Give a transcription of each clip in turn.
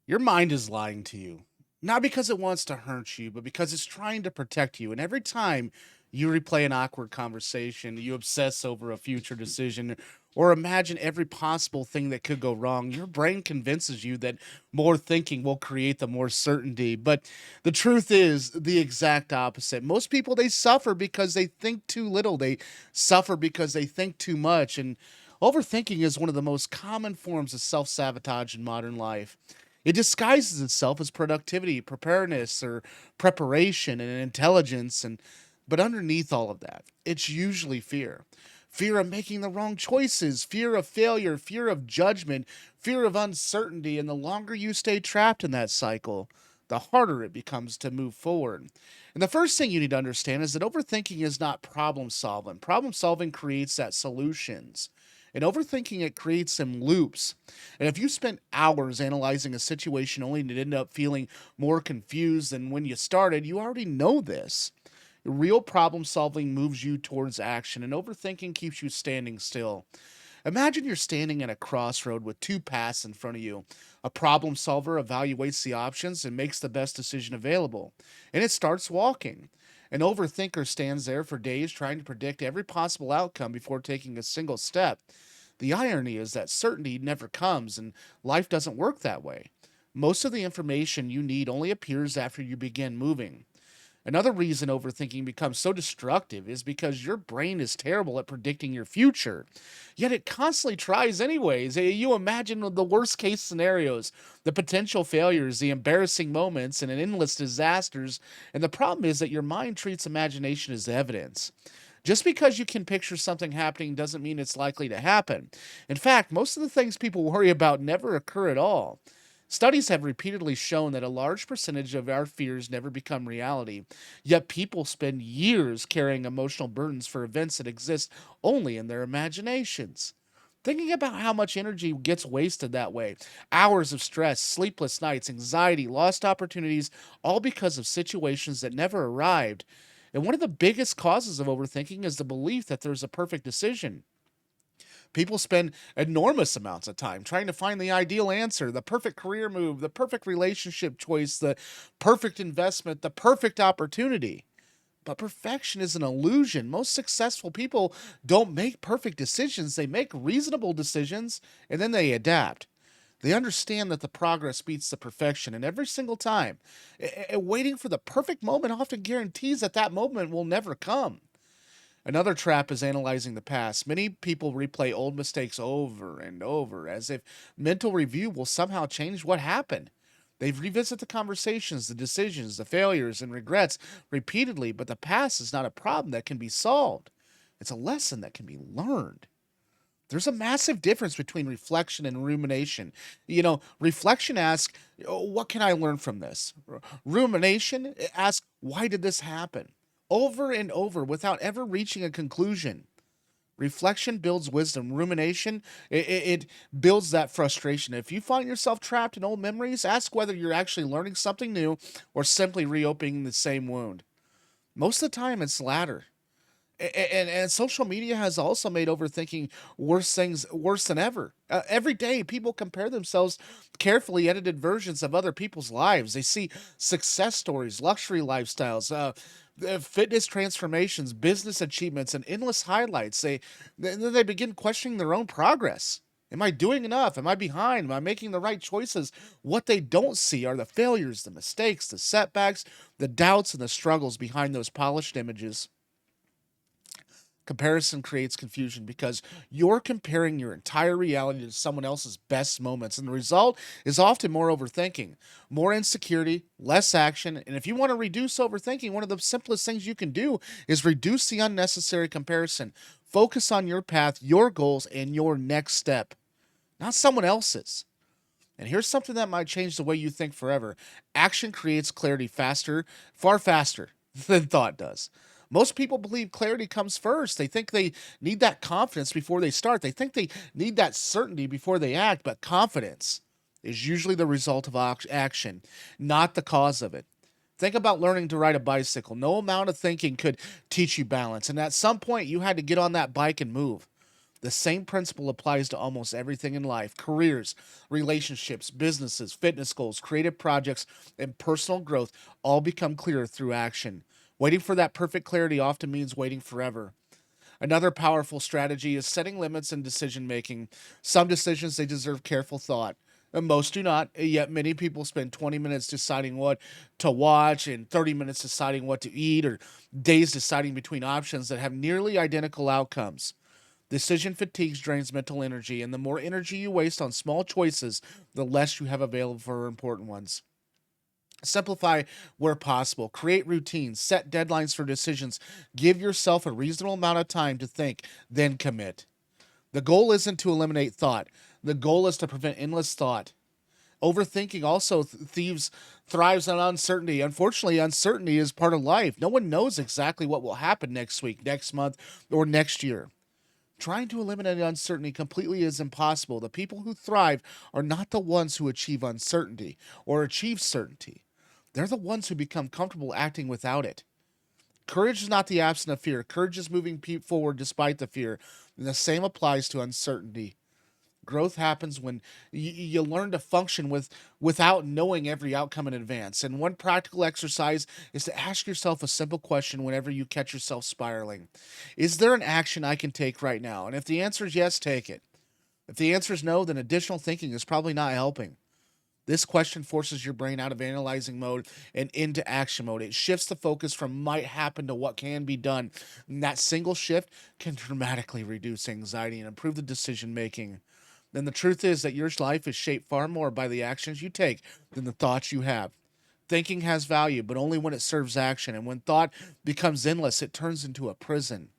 Your mind is lying to you. Not because it wants to hurt you, but because it's trying to protect you. And every time you replay an awkward conversation, you obsess over a future decision, or imagine every possible thing that could go wrong, your brain convinces you that more thinking will create the more certainty. But the truth is the exact opposite. Most people, they suffer because they think too little, they suffer because they think too much. And overthinking is one of the most common forms of self sabotage in modern life. It disguises itself as productivity, preparedness, or preparation and intelligence, and but underneath all of that, it's usually fear. Fear of making the wrong choices, fear of failure, fear of judgment, fear of uncertainty, and the longer you stay trapped in that cycle, the harder it becomes to move forward. And the first thing you need to understand is that overthinking is not problem solving. Problem solving creates that solutions. And overthinking it creates some loops. And if you spent hours analyzing a situation only to end up feeling more confused than when you started, you already know this. Real problem solving moves you towards action, and overthinking keeps you standing still. Imagine you're standing at a crossroad with two paths in front of you. A problem solver evaluates the options and makes the best decision available, and it starts walking. An overthinker stands there for days trying to predict every possible outcome before taking a single step. The irony is that certainty never comes, and life doesn't work that way. Most of the information you need only appears after you begin moving. Another reason overthinking becomes so destructive is because your brain is terrible at predicting your future. Yet it constantly tries anyways. You imagine the worst case scenarios, the potential failures, the embarrassing moments, and endless disasters. And the problem is that your mind treats imagination as evidence. Just because you can picture something happening doesn't mean it's likely to happen. In fact, most of the things people worry about never occur at all. Studies have repeatedly shown that a large percentage of our fears never become reality, yet people spend years carrying emotional burdens for events that exist only in their imaginations. Thinking about how much energy gets wasted that way, hours of stress, sleepless nights, anxiety, lost opportunities, all because of situations that never arrived. And one of the biggest causes of overthinking is the belief that there's a perfect decision. People spend enormous amounts of time trying to find the ideal answer, the perfect career move, the perfect relationship choice, the perfect investment, the perfect opportunity. But perfection is an illusion. Most successful people don't make perfect decisions, they make reasonable decisions and then they adapt. They understand that the progress beats the perfection, and every single time, waiting for the perfect moment often guarantees that that moment will never come. Another trap is analyzing the past. Many people replay old mistakes over and over as if mental review will somehow change what happened. They revisit the conversations, the decisions, the failures, and regrets repeatedly, but the past is not a problem that can be solved. It's a lesson that can be learned. There's a massive difference between reflection and rumination. Reflection asks, "Oh, what can I learn from this?" Rumination asks, why did this happen? Over and over without ever reaching a conclusion. Reflection builds wisdom. Rumination, it builds that frustration. If you find yourself trapped in old memories, ask whether you're actually learning something new or simply reopening the same wound. Most of the time, it's the latter. And social media has also made overthinking worse than ever. Every day, people compare themselves carefully edited versions of other people's lives. They see success stories, luxury lifestyles, fitness transformations, business achievements, and endless highlights. Then they begin questioning their own progress. Am I doing enough? Am I behind? Am I making the right choices? What they don't see are the failures, the mistakes, the setbacks, the doubts, and the struggles behind those polished images. Comparison creates confusion because you're comparing your entire reality to someone else's best moments, and the result is often more overthinking, more insecurity, less action. And if you want to reduce overthinking, one of the simplest things you can do is reduce the unnecessary comparison. Focus on your path, your goals, and your next step, not someone else's. And here's something that might change the way you think forever. Action creates clarity faster, far faster than thought does. Most people believe clarity comes first. They think they need that confidence before they start. They think they need that certainty before they act, but confidence is usually the result of action, not the cause of it. Think about learning to ride a bicycle. No amount of thinking could teach you balance. And at some point, you had to get on that bike and move. The same principle applies to almost everything in life: careers, relationships, businesses, fitness goals, creative projects, and personal growth all become clearer through action. Waiting for that perfect clarity often means waiting forever. Another powerful strategy is setting limits in decision making. Some decisions they deserve careful thought, and most do not. Yet many people spend 20 minutes deciding what to watch and 30 minutes deciding what to eat, or days deciding between options that have nearly identical outcomes. Decision fatigue drains mental energy, and the more energy you waste on small choices, the less you have available for important ones. Simplify where possible. Create routines. Set deadlines for decisions. Give yourself a reasonable amount of time to think, then commit. The goal isn't to eliminate thought. The goal is to prevent endless thought. Overthinking also thrives on uncertainty. Unfortunately, uncertainty is part of life. No one knows exactly what will happen next week, next month, or next year. Trying to eliminate uncertainty completely is impossible. The people who thrive are not the ones who achieve uncertainty or achieve certainty. They're the ones who become comfortable acting without it. Courage is not the absence of fear. Courage is moving forward despite the fear. And the same applies to uncertainty. Growth happens when you learn to function without knowing every outcome in advance. And one practical exercise is to ask yourself a simple question whenever you catch yourself spiraling: is there an action I can take right now? And if the answer is yes, take it. If the answer is no, then additional thinking is probably not helping. This question forces your brain out of analyzing mode and into action mode. It shifts the focus from might happen to what can be done. And that single shift can dramatically reduce anxiety and improve the decision making. Then the truth is that your life is shaped far more by the actions you take than the thoughts you have. Thinking has value, but only when it serves action. And when thought becomes endless, it turns into a prison.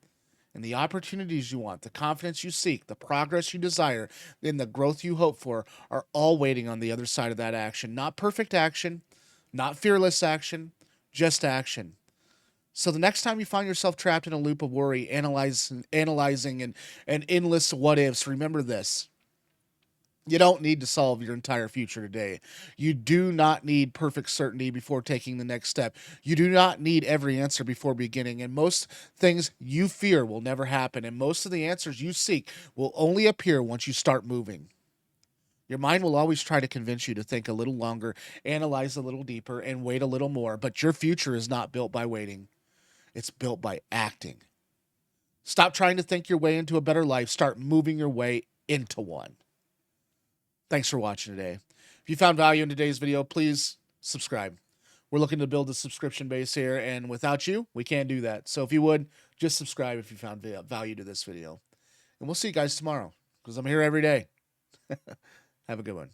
And the opportunities you want, the confidence you seek, the progress you desire, and the growth you hope for are all waiting on the other side of that action. Not perfect action, not fearless action, just action. So the next time you find yourself trapped in a loop of worry, analyzing and endless what ifs, remember this: you don't need to solve your entire future today. You do not need perfect certainty before taking the next step. You do not need every answer before beginning. And most things you fear will never happen. And most of the answers you seek will only appear once you start moving. Your mind will always try to convince you to think a little longer, analyze a little deeper, and wait a little more. But your future is not built by waiting, it's built by acting. Stop trying to think your way into a better life. Start moving your way into one. Thanks for watching today. If you found value in today's video, please subscribe. We're looking to build a subscription base here, and without you, we can't do that. So if you would, just subscribe if you found value to this video. And we'll see you guys tomorrow, because I'm here every day. Have a good one.